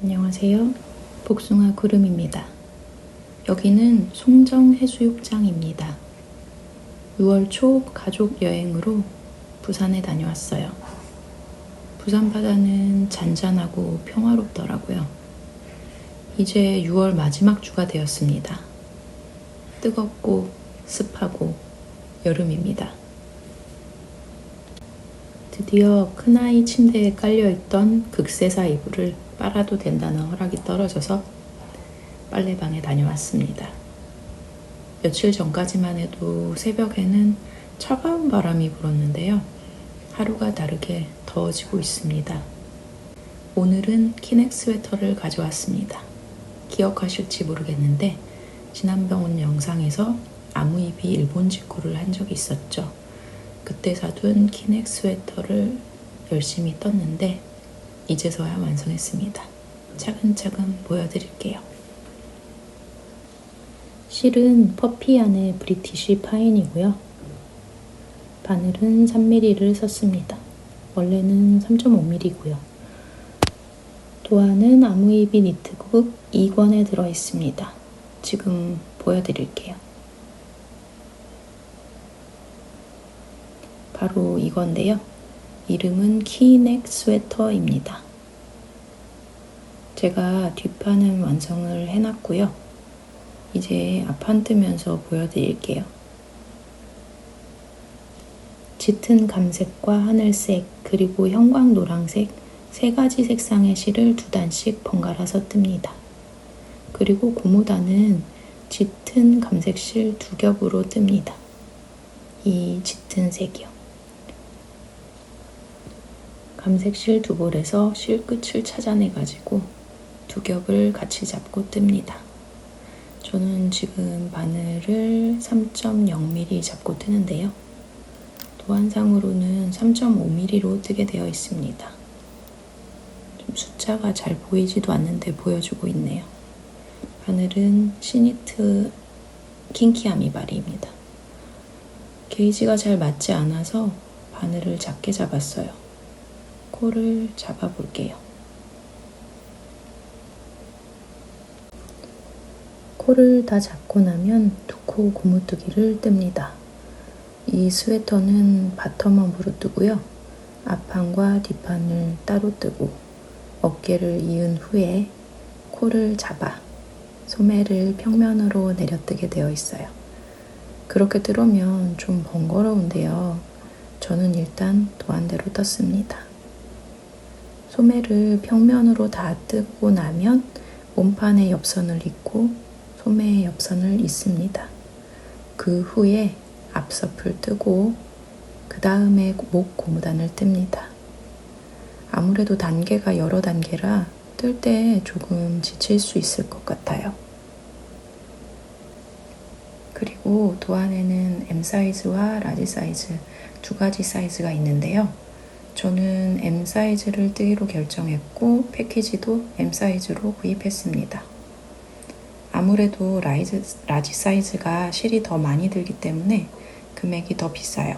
안녕하세요. 복숭아 구름입니다. 여기는 송정 해수욕장입니다. 6월 초 가족 여행으로 부산에 다녀왔어요. 부산 바다는 잔잔하고 평화롭더라고요. 이제 6월 마지막 주가 되었습니다. 뜨겁고 습하고 여름입니다. 드디어 큰아이 침대에 깔려있던 극세사 이불을 빨아도 된다는 허락이 떨어져서 빨래방에 다녀왔습니다. 며칠 전까지만 해도 새벽에는 차가운 바람이 불었는데요. 하루가 다르게 더워지고 있습니다. 오늘은 키넥 스웨터를 가져왔습니다. 기억하실지 모르겠는데 지난번 영상에서 아무입이 일본 직구를 한 적이 있었죠. 그때 사둔 키넥 스웨터를 열심히 떴는데 이제서야 완성했습니다. 차근차근 보여드릴게요. 실은 퍼피 안에 브리티시 파인이고요. 바늘은 3mm를 썼습니다. 원래는 3.5mm고요. 도안은 아무입이 니트북 2권에 들어있습니다. 지금 보여드릴게요. 바로 이건데요. 이름은 키넥 스웨터입니다. 제가 뒷판은 완성을 해놨고요. 이제 앞판 뜨면서 보여드릴게요. 짙은 감색과 하늘색 그리고 형광 노란색 3가지 색상의 실을 2단씩 번갈아서 뜹니다. 그리고 고무단은 짙은 감색 실 2겹으로 뜹니다. 이 짙은 색이요. 감색 실 2볼에서 실 끝을 찾아내가지고 2겹을 같이 잡고 뜹니다. 저는 지금 바늘을 3.0mm 잡고 뜨는데요. 도안상으로는 3.5mm로 뜨게 되어 있습니다. 좀 숫자가 잘 보이지도 않는데 보여주고 있네요. 바늘은 시니트 킹키아미바리입니다. 게이지가 잘 맞지 않아서 바늘을 작게 잡았어요. 코를 잡아볼게요. 코를 다 잡고 나면 2코 고무뜨기를 뜹니다. 이 스웨터는 바텀업으로 뜨고요. 앞판과 뒷판을 따로 뜨고 어깨를 이은 후에 코를 잡아 소매를 평면으로 내려뜨게 되어 있어요. 그렇게 뜨려면 좀 번거로운데요. 저는 일단 도안대로 떴습니다. 소매를 평면으로 다 뜨고 나면 몸판에 옆선을 잇고 소매에 옆선을 잇습니다. 그 후에 앞서풀 뜨고 그 다음에 목 고무단을 뜹니다. 아무래도 단계가 여러 단계라 뜰 때 조금 지칠 수 있을 것 같아요. 그리고 도안에는 M 사이즈와 라지 사이즈 2가지 사이즈가 있는데요. 저는 M 사이즈를 뜨기로 결정했고 패키지도 M 사이즈로 구입했습니다. 아무래도 라지 사이즈가 실이 더 많이 들기 때문에 금액이 더 비싸요.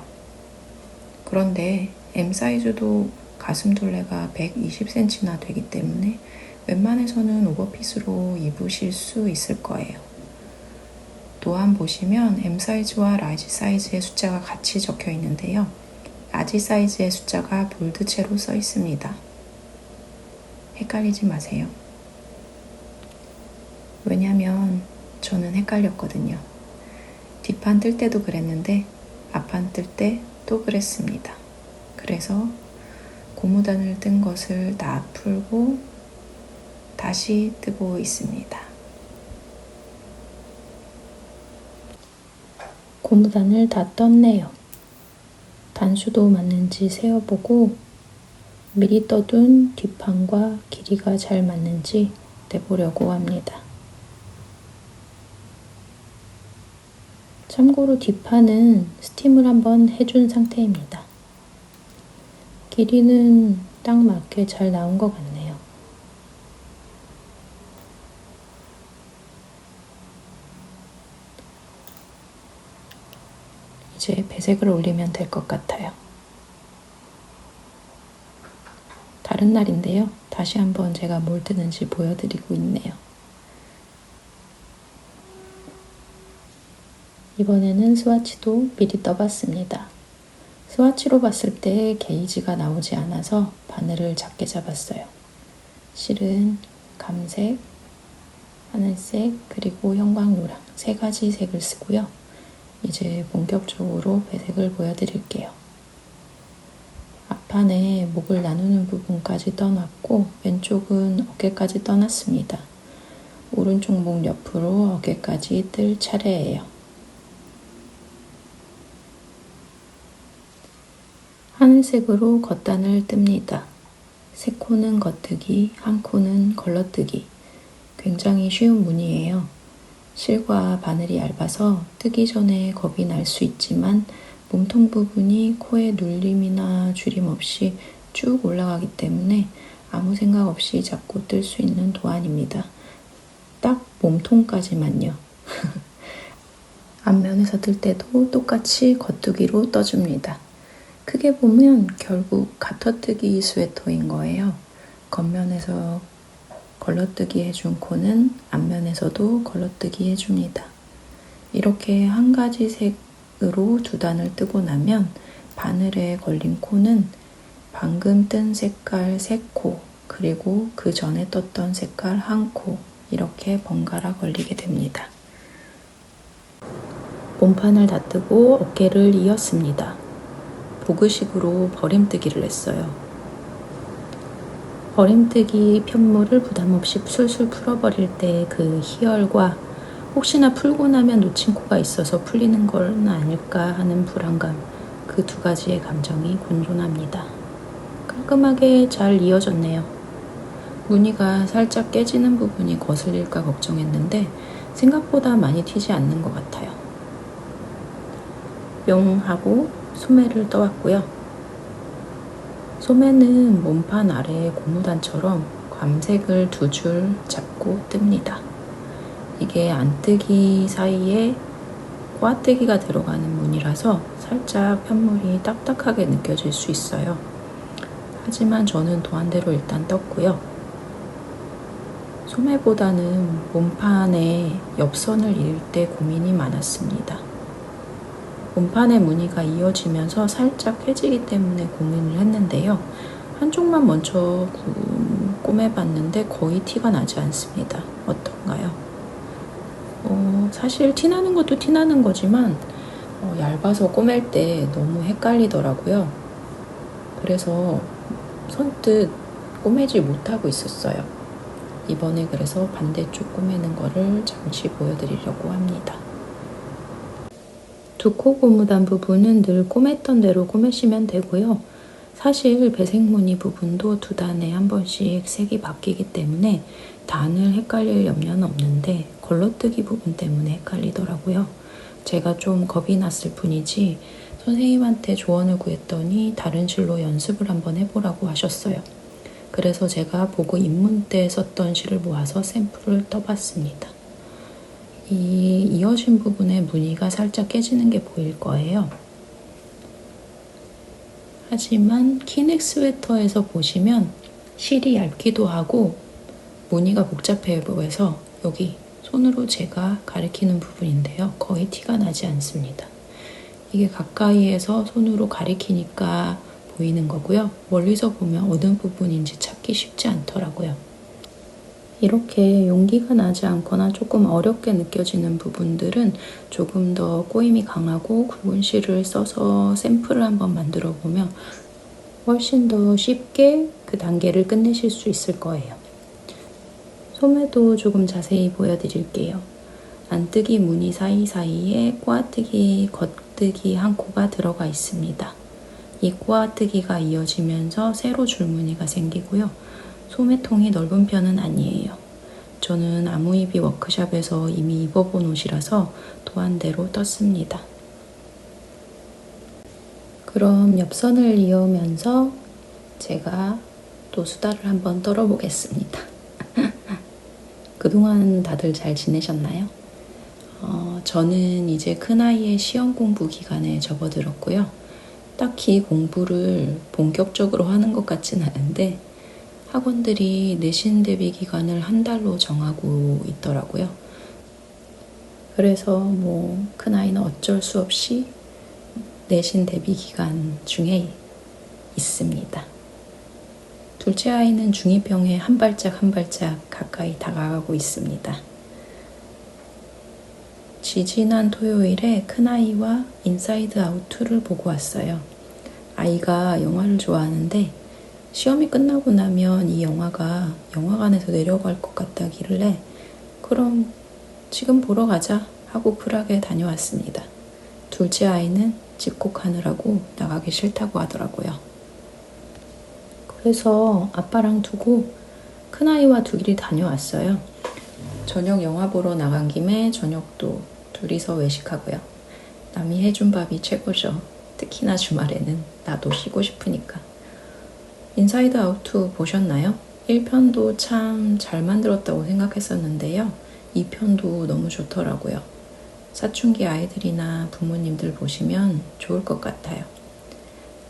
그런데 M 사이즈도 가슴 둘레가 120cm나 되기 때문에 웬만해서는 오버핏으로 입으실 수 있을 거예요. 도안 보시면 M 사이즈와 라지 사이즈의 숫자가 같이 적혀 있는데요. 라지 사이즈의 숫자가 볼드체로 써 있습니다. 헷갈리지 마세요. 왜냐면 저는 헷갈렸거든요. 뒷판 뜰 때도 그랬는데 앞판 뜰 때 또 그랬습니다. 그래서 고무단을 뜬 것을 다 풀고 다시 뜨고 있습니다. 고무단을 다 떴네요. 단수도 맞는지 세어보고 미리 떠둔 뒷판과 길이가 잘 맞는지 내보려고 합니다. 참고로 뒷판은 스팀을 한번 해준 상태입니다. 길이는 딱 맞게 잘 나온 것 같네요. 이제 배색을 올리면 될 것 같아요. 다른 날인데요. 다시 한번 제가 뭘 뜨는지 보여드리고 있네요. 이번에는 스와치도 미리 떠봤습니다. 스와치로 봤을 때 게이지가 나오지 않아서 바늘을 작게 잡았어요. 실은 감색, 하늘색, 그리고 형광노랑 3가지 색을 쓰고요. 이제 본격적으로 배색을 보여드릴게요. 앞판에 목을 나누는 부분까지 떠났고 왼쪽은 어깨까지 떠났습니다. 오른쪽 목 옆으로 어깨까지 뜰 차례예요. 하늘색으로 겉단을 뜹니다. 3코는 겉뜨기, 1코는 걸러뜨기. 굉장히 쉬운 무늬예요. 실과 바늘이 얇아서 뜨기 전에 겁이 날 수 있지만 몸통 부분이 코에 눌림이나 주림 없이 쭉 올라가기 때문에 아무 생각 없이 잡고 뜰 수 있는 도안입니다. 딱 몸통까지만요. 앞면에서 뜰 때도 똑같이 겉뜨기로 떠줍니다. 크게 보면 결국 가터뜨기 스웨터인 거예요. 겉면에서 걸러뜨기 해준 코는 앞면에서도 걸러뜨기 해줍니다. 이렇게 한 가지 색으로 2단을 뜨고 나면 바늘에 걸린 코는 방금 뜬 색깔 3코, 그리고 그 전에 떴던 색깔 1코, 이렇게 번갈아 걸리게 됩니다. 몸판을 다 뜨고 어깨를 이었습니다. 보그식으로 버림뜨기를 했어요. 버림뜨기 편물을 부담없이 술술 풀어버릴 때 그 희열과 혹시나 풀고 나면 놓친 코가 있어서 풀리는 건 아닐까 하는 불안감, 그 2가지의 감정이 공존합니다. 깔끔하게 잘 이어졌네요. 무늬가 살짝 깨지는 부분이 거슬릴까 걱정했는데 생각보다 많이 튀지 않는 것 같아요. 뿅 하고 소매를 떠왔고요. 소매는 몸판 아래의 고무단처럼 감색을 2줄 잡고 뜹니다. 이게 안뜨기 사이에 꽈뜨기가 들어가는 무늬라서 살짝 편물이 딱딱하게 느껴질 수 있어요. 하지만 저는 도안대로 일단 떴고요. 소매보다는 몸판에 옆선을 이을 때 고민이 많았습니다. 몸판의 무늬가 이어지면서 살짝 펴지기 때문에 고민을 했는데요. 한쪽만 먼저 꼬매봤는데 거의 티가 나지 않습니다. 어떤가요? 사실 티나는 것도 티나는 거지만 얇아서 꼬맬 때 너무 헷갈리더라고요. 그래서 선뜻 꼬매지 못하고 있었어요. 이번에 그래서 반대쪽 꼬매는 거를 잠시 보여드리려고 합니다. 2코 고무단 부분은 늘 꼬맸던 대로 꼬매시면 되고요. 사실 배색 무늬 부분도 2단에 한 번씩 색이 바뀌기 때문에 단을 헷갈릴 염려는 없는데 걸러뜨기 부분 때문에 헷갈리더라고요. 제가 좀 겁이 났을 뿐이지 선생님한테 조언을 구했더니 다른 실로 연습을 한번 해보라고 하셨어요. 그래서 제가 보고 입문 때 썼던 실을 모아서 샘플을 떠봤습니다. 이 이어진 부분에 무늬가 살짝 깨지는 게 보일 거예요. 하지만 키넥 스웨터에서 보시면 실이 얇기도 하고 무늬가 복잡해 보여서 여기 손으로 제가 가리키는 부분인데요. 거의 티가 나지 않습니다. 이게 가까이에서 손으로 가리키니까 보이는 거고요. 멀리서 보면 어느 부분인지 찾기 쉽지 않더라고요. 이렇게 용기가 나지 않거나 조금 어렵게 느껴지는 부분들은 조금 더 꼬임이 강하고 굵은 실을 써서 샘플을 한번 만들어 보면 훨씬 더 쉽게 그 단계를 끝내실 수 있을 거예요. 소매도 조금 자세히 보여드릴게요. 안뜨기 무늬 사이사이에 꽈뜨기, 겉뜨기 1코가 들어가 있습니다. 이 꽈뜨기가 이어지면서 세로 줄무늬가 생기고요. 소매통이 넓은 편은 아니에요. 저는 아무입이 워크샵에서 이미 입어본 옷이라서 도안대로 떴습니다. 그럼 옆선을 이으면서 제가 또 수다를 한번 떨어보겠습니다. 그동안 다들 잘 지내셨나요? 저는 이제 큰아이의 시험 공부 기간에 접어들었고요. 딱히 공부를 본격적으로 하는 것 같진 않은데 학원들이 내신 대비 기간을 한 달로 정하고 있더라고요. 그래서 큰아이는 어쩔 수 없이 내신 대비 기간 중에 있습니다. 둘째 아이는 중2병에 한 발짝 한 발짝 가까이 다가가고 있습니다. 지지난 토요일에 큰아이와 인사이드 아웃 2를 보고 왔어요. 아이가 영화를 좋아하는데 시험이 끝나고 나면 이 영화가 영화관에서 내려갈 것 같다길래 그럼 지금 보러 가자 하고 쿨하게 다녀왔습니다. 둘째 아이는 집콕하느라고 나가기 싫다고 하더라고요. 그래서 아빠랑 두고 큰아이와 둘이 다녀왔어요. 저녁 영화 보러 나간 김에 저녁도 둘이서 외식하고요. 남이 해준 밥이 최고죠. 특히나 주말에는 나도 쉬고 싶으니까. 인사이드 아웃 2 보셨나요? 1편도 참 잘 만들었다고 생각했었는데요. 2편도 너무 좋더라고요. 사춘기 아이들이나 부모님들 보시면 좋을 것 같아요.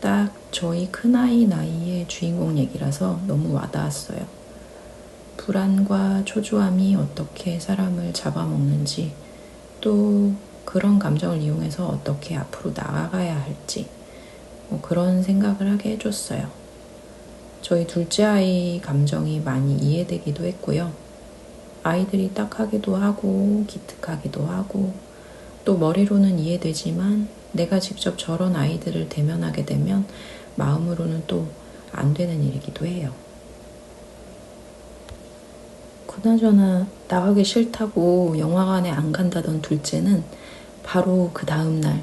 딱 저희 큰아이 나이의 주인공 얘기라서 너무 와닿았어요. 불안과 초조함이 어떻게 사람을 잡아먹는지, 또 그런 감정을 이용해서 어떻게 앞으로 나아가야 할지 그런 생각을 하게 해줬어요. 저희 둘째 아이 감정이 많이 이해되기도 했고요. 아이들이 딱하기도 하고 기특하기도 하고 또 머리로는 이해되지만 내가 직접 저런 아이들을 대면하게 되면 마음으로는 또 안 되는 일이기도 해요. 그나저나 나가기 싫다고 영화관에 안 간다던 둘째는 바로 그 다음날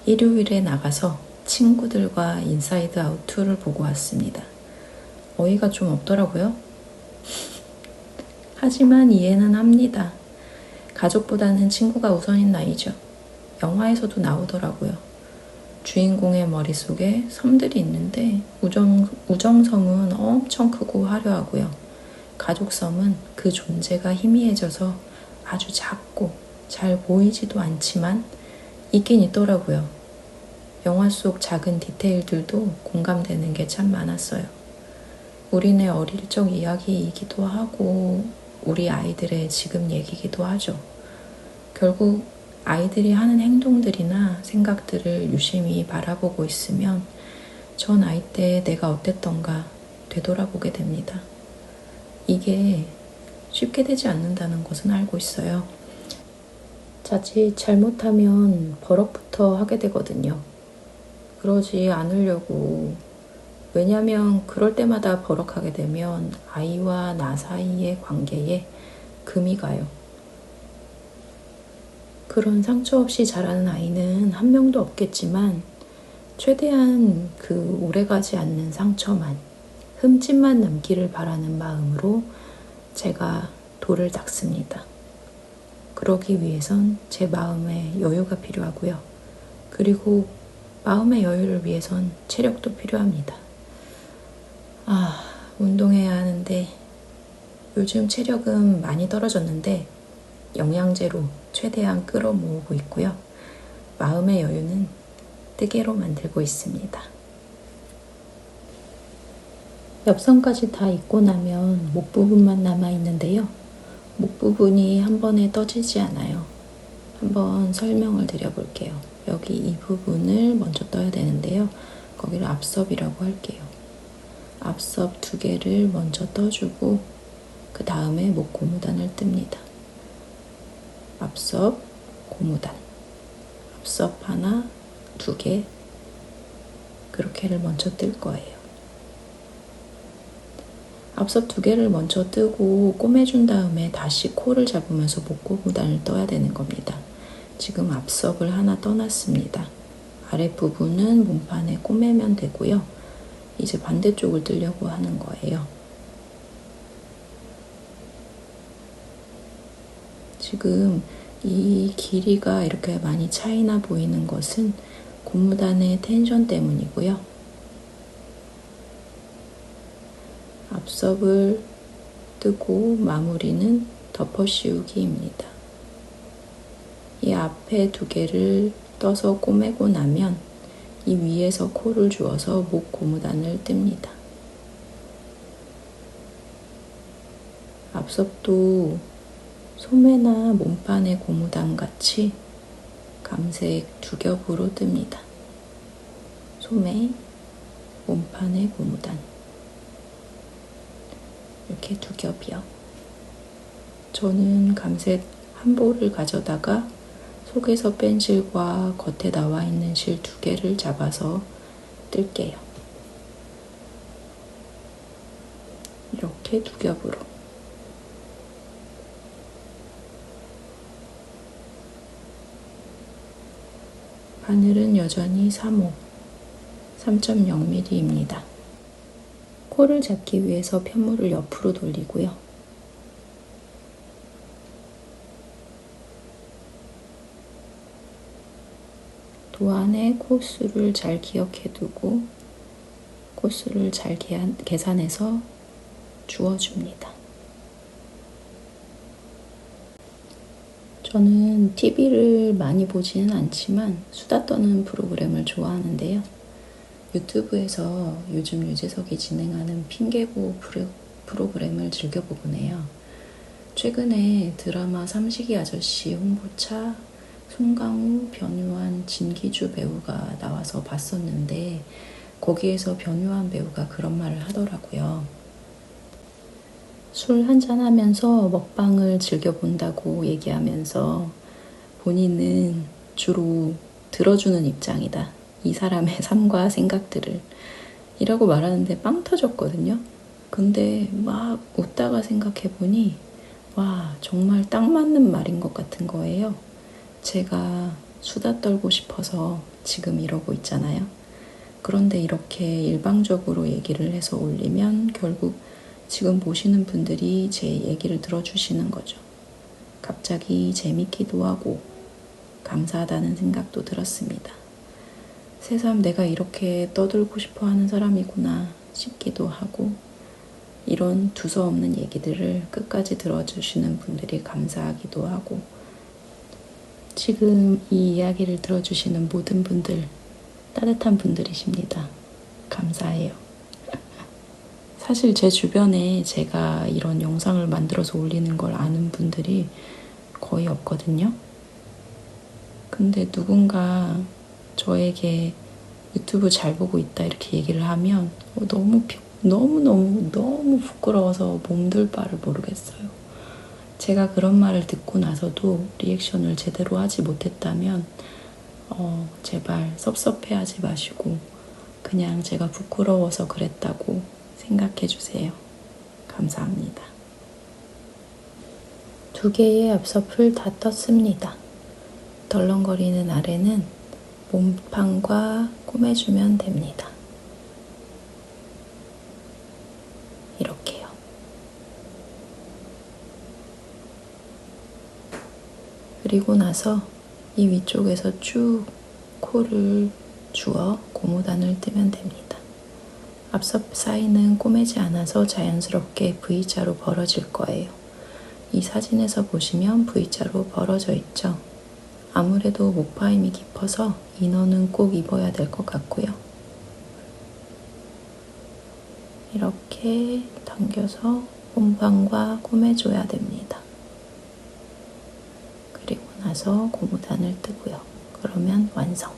일요일에 나가서 친구들과 인사이드 아웃 2를 보고 왔습니다. 어이가 좀 없더라고요. 하지만 이해는 합니다. 가족보다는 친구가 우선인 나이죠. 영화에서도 나오더라고요. 주인공의 머릿속에 섬들이 있는데 우정섬은 엄청 크고 화려하고요. 가족섬은 그 존재가 희미해져서 아주 작고 잘 보이지도 않지만 있긴 있더라고요. 영화 속 작은 디테일들도 공감되는 게 참 많았어요. 우리네 어릴 적 이야기이기도 하고 우리 아이들의 지금 얘기이기도 하죠. 결국 아이들이 하는 행동들이나 생각들을 유심히 바라보고 있으면 저 나이 때 내가 어땠던가 되돌아보게 됩니다. 이게 쉽게 되지 않는다는 것은 알고 있어요. 자칫 잘못하면 버럭부터 하게 되거든요. 그러지 않으려고. 왜냐면 그럴 때마다 버럭하게 되면 아이와 나 사이의 관계에 금이 가요. 그런 상처 없이 자라는 아이는 한 명도 없겠지만 최대한 그 오래가지 않는 상처만, 흠집만 남기를 바라는 마음으로 제가 돌을 닦습니다. 그러기 위해선 제 마음에 여유가 필요하고요. 그리고 마음의 여유를 위해선 체력도 필요합니다. 운동해야 하는데 요즘 체력은 많이 떨어졌는데 영양제로 최대한 끌어모으고 있고요. 마음의 여유는 뜨개로 만들고 있습니다. 옆선까지 다 입고 나면 목 부분만 남아있는데요. 목 부분이 한 번에 떠지지 않아요. 한번 설명을 드려볼게요. 여기 이 부분을 먼저 떠야 되는데요. 거기를 앞섭이라고 할게요. 앞섭 2개를 먼저 떠주고 그 다음에 목 고무단을 뜹니다. 앞섭, 고무단, 앞섭 하나, 2개 그렇게를 먼저 뜰 거예요. 앞섭 2개를 먼저 뜨고 꼬매준 다음에 다시 코를 잡으면서 목 고무단을 떠야 되는 겁니다. 지금 앞섭을 하나 떠났습니다. 아랫부분은 몸판에 꼬매면 되고요. 이제 반대쪽을 뜨려고 하는 거예요. 지금 이 길이가 이렇게 많이 차이나 보이는 것은 고무단의 텐션 때문이고요. 앞섭을 뜨고 마무리는 덮어 씌우기입니다. 이 앞에 2개를 떠서 꼬매고 나면 이 위에서 코를 주어서 목 고무단을 뜹니다. 앞섭도 소매나 몸판의 고무단 같이 감색 두 겹으로 뜹니다. 소매, 몸판의 고무단 이렇게 두 겹이요. 저는 감색 한 볼을 가져다가 속에서 뺀 실과 겉에 나와 있는 실 두 개를 잡아서 뜰게요. 이렇게 두 겹으로. 바늘은 여전히 3호, 3.0mm입니다. 코를 잡기 위해서 편물을 옆으로 돌리고요. 도안의 코수를 잘 기억해 두고 코수를 잘 계산해서 주어줍니다. 저는 TV를 많이 보지는 않지만 수다 떠는 프로그램을 좋아하는데요. 유튜브에서 요즘 유재석이 진행하는 핑계고 프로그램을 즐겨보곤 해요. 최근에 드라마 삼식이 아저씨 홍보차 송강호, 변요한, 진기주 배우가 나와서 봤었는데 거기에서 변요한 배우가 그런 말을 하더라고요. 술 한잔하면서 먹방을 즐겨본다고 얘기하면서 본인은 주로 들어주는 입장이다. 이 사람의 삶과 생각들을 이라고 말하는데 빵 터졌거든요. 근데 막 웃다가 생각해보니 와, 정말 딱 맞는 말인 것 같은 거예요. 제가 수다 떨고 싶어서 지금 이러고 있잖아요. 그런데 이렇게 일방적으로 얘기를 해서 올리면 결국 지금 보시는 분들이 제 얘기를 들어주시는 거죠. 갑자기 재밌기도 하고 감사하다는 생각도 들었습니다. 새삼 내가 이렇게 떠들고 싶어 하는 사람이구나 싶기도 하고 이런 두서없는 얘기들을 끝까지 들어주시는 분들이 감사하기도 하고 지금 이 이야기를 들어주시는 모든 분들 따뜻한 분들이십니다. 감사해요. 사실 제 주변에 제가 이런 영상을 만들어서 올리는 걸 아는 분들이 거의 없거든요. 근데 누군가 저에게 유튜브 잘 보고 있다 이렇게 얘기를 하면 너무 부끄러워서 몸둘 바를 모르겠어요. 제가 그런 말을 듣고 나서도 리액션을 제대로 하지 못했다면 제발 섭섭해하지 마시고 그냥 제가 부끄러워서 그랬다고 생각해 주세요. 감사합니다. 두 개의 앞섭을 다 떴습니다. 덜렁거리는 아래는 몸판과 꼬매주면 됩니다. 이렇게요. 그리고 나서 이 위쪽에서 쭉 코를 주어 고무단을 뜨면 됩니다. 앞섭 사이는 꼬매지 않아서 자연스럽게 V자로 벌어질 거예요. 이 사진에서 보시면 V자로 벌어져 있죠. 아무래도 목파임이 깊어서 이너는 꼭 입어야 될 것 같고요. 이렇게 당겨서 몸판과 꼬매줘야 됩니다. 그리고 나서 고무단을 뜨고요. 그러면 완성.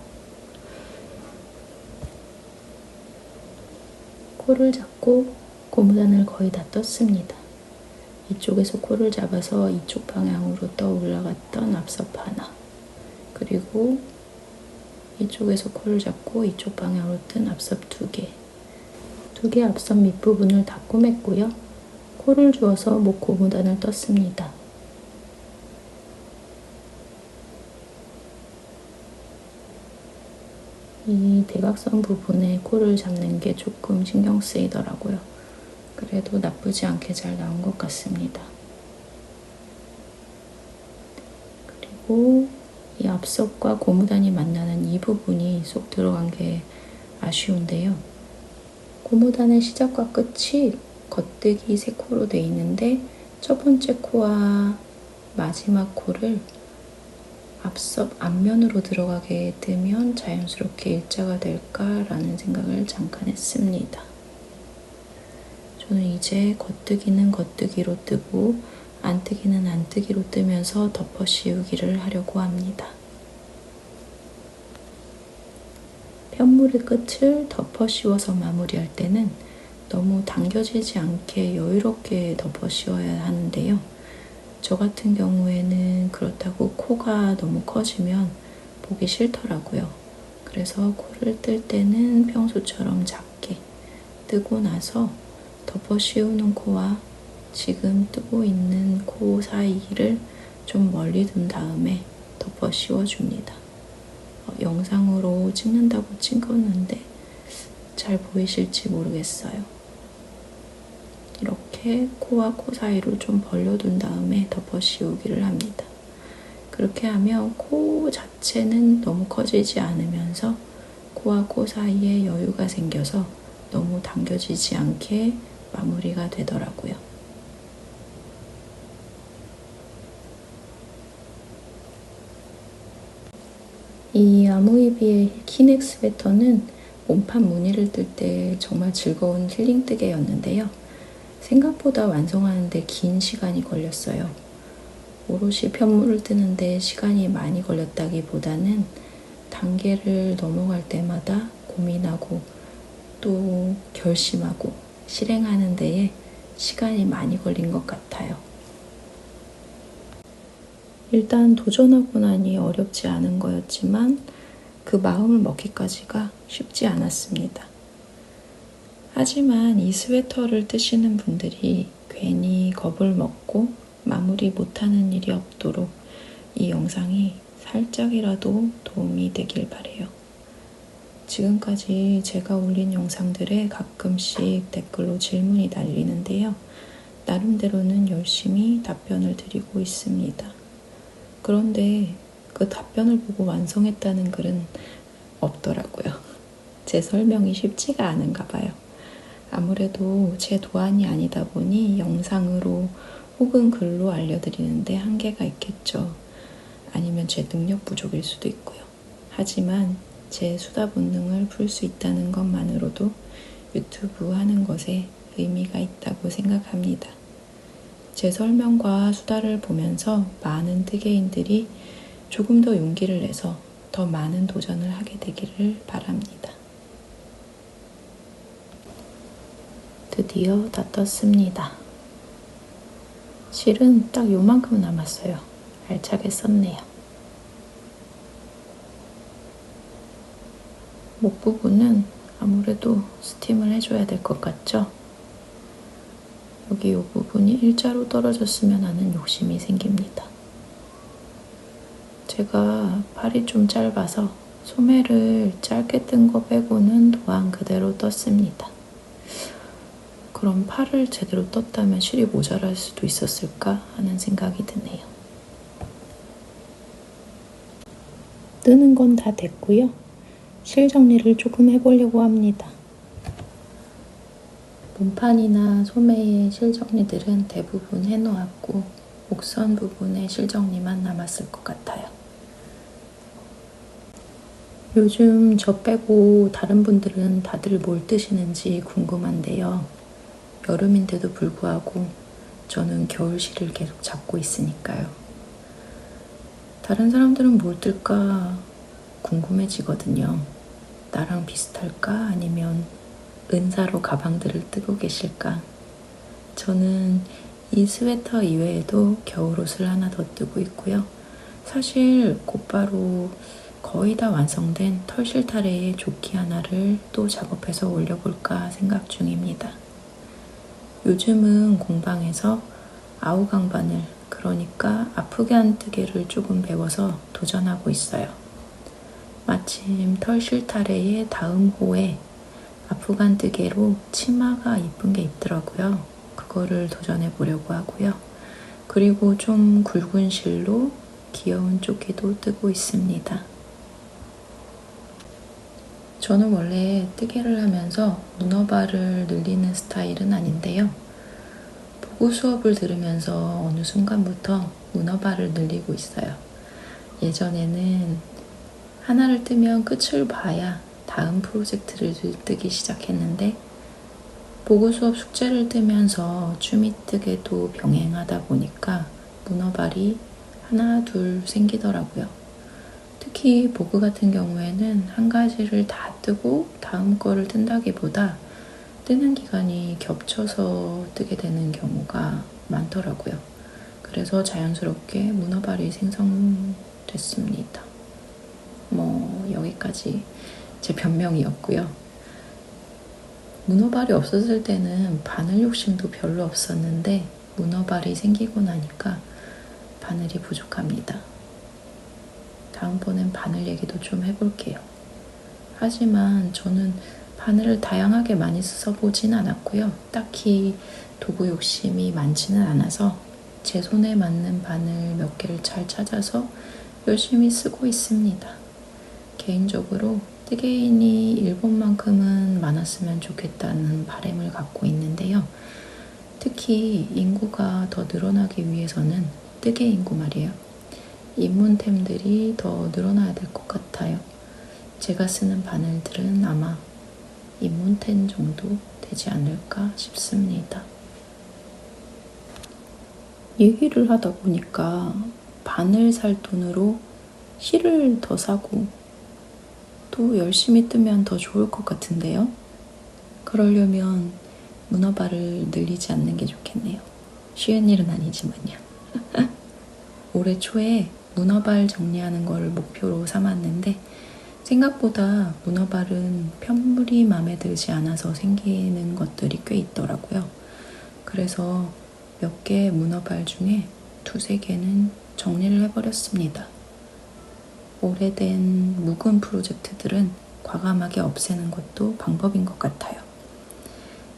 코를 잡고 고무단을 거의 다 떴습니다. 이쪽에서 코를 잡아서 이쪽 방향으로 떠 올라갔던 앞섭 하나, 그리고 이쪽에서 코를 잡고 이쪽 방향으로 뜬 앞섭 두 개 앞섭 밑부분을 다 꼬맸고요. 코를 주어서 목 고무단을 떴습니다. 이 대각선 부분에 코를 잡는 게 조금 신경 쓰이더라고요. 그래도 나쁘지 않게 잘 나온 것 같습니다. 그리고 이 앞섭과 고무단이 만나는 이 부분이 쏙 들어간 게 아쉬운데요. 고무단의 시작과 끝이 겉뜨기 3코로 되어 있는데 첫 번째 코와 마지막 코를 앞섭 앞면으로 들어가게 되면 자연스럽게 일자가 될까라는 생각을 잠깐 했습니다. 저는 이제 겉뜨기는 겉뜨기로 뜨고 안뜨기는 안뜨기로 뜨면서 덮어 씌우기를 하려고 합니다. 편물의 끝을 덮어 씌워서 마무리할 때는 너무 당겨지지 않게 여유롭게 덮어 씌워야 하는데요. 저 같은 경우에는 그렇다고 코가 너무 커지면 보기 싫더라고요. 그래서 코를 뜰 때는 평소처럼 작게 뜨고 나서 덮어 씌우는 코와 지금 뜨고 있는 코 사이를 좀 멀리 둔 다음에 덮어 씌워줍니다. 영상으로 찍는다고 찍었는데 잘 보이실지 모르겠어요. 이렇게 코와 코 사이를 좀 벌려둔 다음에 덮어 씌우기를 합니다. 그렇게 하면 코 자체는 너무 커지지 않으면서 코와 코 사이에 여유가 생겨서 너무 당겨지지 않게 마무리가 되더라고요. 이 아모이비의 키넥 스웨터는 몸판 무늬를 뜰 때 정말 즐거운 힐링 뜨개였는데요. 생각보다 완성하는데 긴 시간이 걸렸어요. 오롯이 편물을 뜨는데 시간이 많이 걸렸다기보다는 단계를 넘어갈 때마다 고민하고 또 결심하고 실행하는 데에 시간이 많이 걸린 것 같아요. 일단 도전하고 나니 어렵지 않은 거였지만 그 마음을 먹기까지가 쉽지 않았습니다. 하지만 이 스웨터를 뜨시는 분들이 괜히 겁을 먹고 마무리 못하는 일이 없도록 이 영상이 살짝이라도 도움이 되길 바래요. 지금까지 제가 올린 영상들에 가끔씩 댓글로 질문이 달리는데요. 나름대로는 열심히 답변을 드리고 있습니다. 그런데 그 답변을 보고 완성했다는 글은 없더라고요. 제 설명이 쉽지가 않은가 봐요. 아무래도 제 도안이 아니다 보니 영상으로 혹은 글로 알려드리는데 한계가 있겠죠. 아니면 제 능력 부족일 수도 있고요. 하지만 제 수다 본능을 풀 수 있다는 것만으로도 유튜브 하는 것에 의미가 있다고 생각합니다. 제 설명과 수다를 보면서 많은 뜨개인들이 조금 더 용기를 내서 더 많은 도전을 하게 되기를 바랍니다. 드디어 다 떴습니다. 실은 딱 요만큼 남았어요. 알차게 썼네요. 목 부분은 아무래도 스팀을 해줘야 될 것 같죠? 여기 이 부분이 일자로 떨어졌으면 하는 욕심이 생깁니다. 제가 팔이 좀 짧아서 소매를 짧게 뜬 거 빼고는 도안 그대로 떴습니다. 그럼 팔을 제대로 떴다면 실이 모자랄 수도 있었을까 하는 생각이 드네요. 뜨는 건 다 됐고요. 실 정리를 조금 해보려고 합니다. 몸판이나 소매의 실 정리들은 대부분 해놓았고 목선 부분의 실 정리만 남았을 것 같아요. 요즘 저 빼고 다른 분들은 다들 뭘 뜨시는지 궁금한데요. 여름인데도 불구하고 저는 겨울실을 계속 잡고 있으니까요. 다른 사람들은 뭘 뜰까 궁금해지거든요. 나랑 비슷할까? 아니면 은사로 가방들을 뜨고 계실까? 저는 이 스웨터 이외에도 겨울옷을 하나 더 뜨고 있고요. 사실 곧바로 거의 다 완성된 털실타래의 조끼 하나를 또 작업해서 올려볼까 생각 중입니다. 요즘은 공방에서 아우강바늘, 그러니까 아프게 한 뜨개를 조금 배워서 도전하고 있어요. 마침 털실타래의 다음 호에 아프간 뜨개로 치마가 이쁜 게 있더라고요. 그거를 도전해 보려고 하고요. 그리고 좀 굵은 실로 귀여운 조끼도 뜨고 있습니다. 저는 원래 뜨개를 하면서 문어발을 늘리는 스타일은 아닌데요. 보고 수업을 들으면서 어느 순간부터 문어발을 늘리고 있어요. 예전에는 하나를 뜨면 끝을 봐야 다음 프로젝트를 뜨기 시작했는데 보고 수업 숙제를 뜨면서 쭈미뜨개도 병행하다 보니까 문어발이 하나 둘 생기더라고요. 특히 보그 같은 경우에는 한 가지를 다 뜨고 다음 거를 뜬다기보다 뜨는 기간이 겹쳐서 뜨게 되는 경우가 많더라고요. 그래서 자연스럽게 문어발이 생성됐습니다. 여기까지 제 변명이었고요. 문어발이 없었을 때는 바늘 욕심도 별로 없었는데 문어발이 생기고 나니까 바늘이 부족합니다. 다음번엔 바늘 얘기도 좀 해볼게요. 하지만 저는 바늘을 다양하게 많이 써보진 않았고요. 딱히 도구 욕심이 많지는 않아서 제 손에 맞는 바늘 몇 개를 잘 찾아서 열심히 쓰고 있습니다. 개인적으로 뜨개인이 일본만큼은 많았으면 좋겠다는 바람을 갖고 있는데요. 특히 인구가 더 늘어나기 위해서는 뜨개 인구 말이에요. 입문템들이 더 늘어나야 될 것 같아요. 제가 쓰는 바늘들은 아마 입문템 정도 되지 않을까 싶습니다. 얘기를 하다 보니까 바늘 살 돈으로 실을 더 사고 또 열심히 뜨면 더 좋을 것 같은데요. 그러려면 문어발을 늘리지 않는 게 좋겠네요. 쉬운 일은 아니지만요. 올해 초에 문어발 정리하는 걸 목표로 삼았는데 생각보다 문어발은 편물이 마음에 들지 않아서 생기는 것들이 꽤 있더라고요. 그래서 몇 개의 문어발 중에 2~3개는 정리를 해버렸습니다. 오래된 묵은 프로젝트들은 과감하게 없애는 것도 방법인 것 같아요.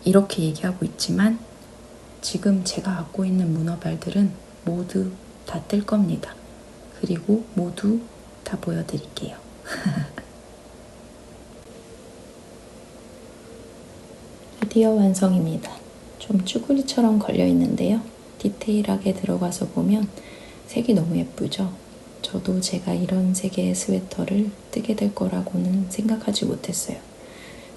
이렇게 얘기하고 있지만 지금 제가 갖고 있는 문어발들은 모두 다 뜰 겁니다. 그리고 모두 다 보여드릴게요. 드디어 완성입니다. 좀 쭈구리처럼 걸려있는데요. 디테일하게 들어가서 보면 색이 너무 예쁘죠? 저도 제가 이런 색의 스웨터를 뜨게 될 거라고는 생각하지 못했어요.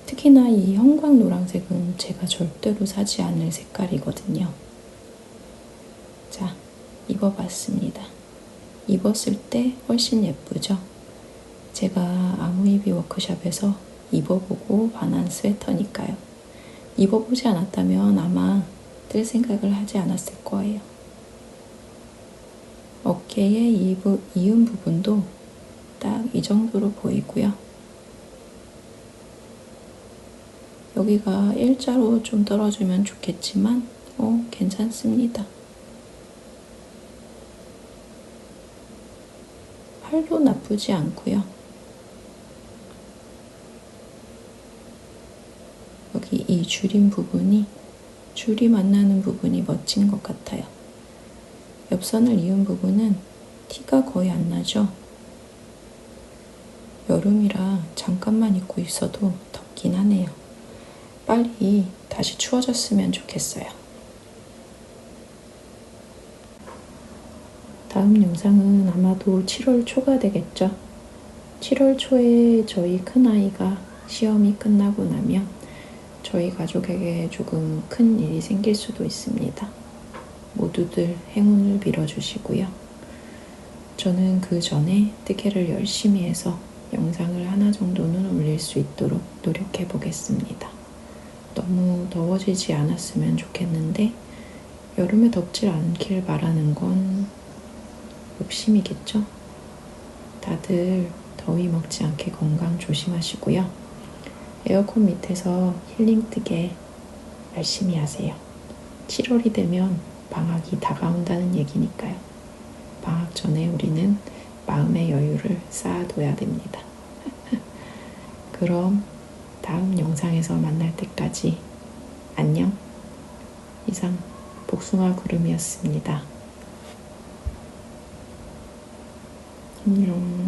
특히나 이 형광 노란색은 제가 절대로 사지 않을 색깔이거든요. 자, 입어봤습니다. 입었을 때 훨씬 예쁘죠? 제가 아무입이 워크숍에서 입어보고 반한 스웨터니까요. 입어보지 않았다면 아마 뜰 생각을 하지 않았을 거예요. 어깨의 이음 부분도 딱 이 정도로 보이고요. 여기가 일자로 좀 떨어지면 좋겠지만 괜찮습니다. 팔도 나쁘지 않고요. 여기 이 줄임 부분이 줄이 만나는 부분이 멋진 것 같아요. 옆선을 이은 부분은 티가 거의 안 나죠? 여름이라 잠깐만 입고 있어도 덥긴 하네요. 빨리 다시 추워졌으면 좋겠어요. 다음 영상은 아마도 7월 초가 되겠죠? 7월 초에 저희 큰아이가 시험이 끝나고 나면 저희 가족에게 조금 큰 일이 생길 수도 있습니다. 모두들 행운을 빌어주시고요. 저는 그 전에 뜨개를 열심히 해서 영상을 하나 정도는 올릴 수 있도록 노력해 보겠습니다. 너무 더워지지 않았으면 좋겠는데 여름에 덥질 않길 바라는 건 욕심이겠죠? 다들 더위 먹지 않게 건강 조심하시고요. 에어컨 밑에서 힐링 뜨개 열심히 하세요. 7월이 되면 방학이 다가온다는 얘기니까요. 방학 전에 우리는 마음의 여유를 쌓아둬야 됩니다. 그럼 다음 영상에서 만날 때까지 안녕. 이상 복숭아 구름이었습니다. 안녕.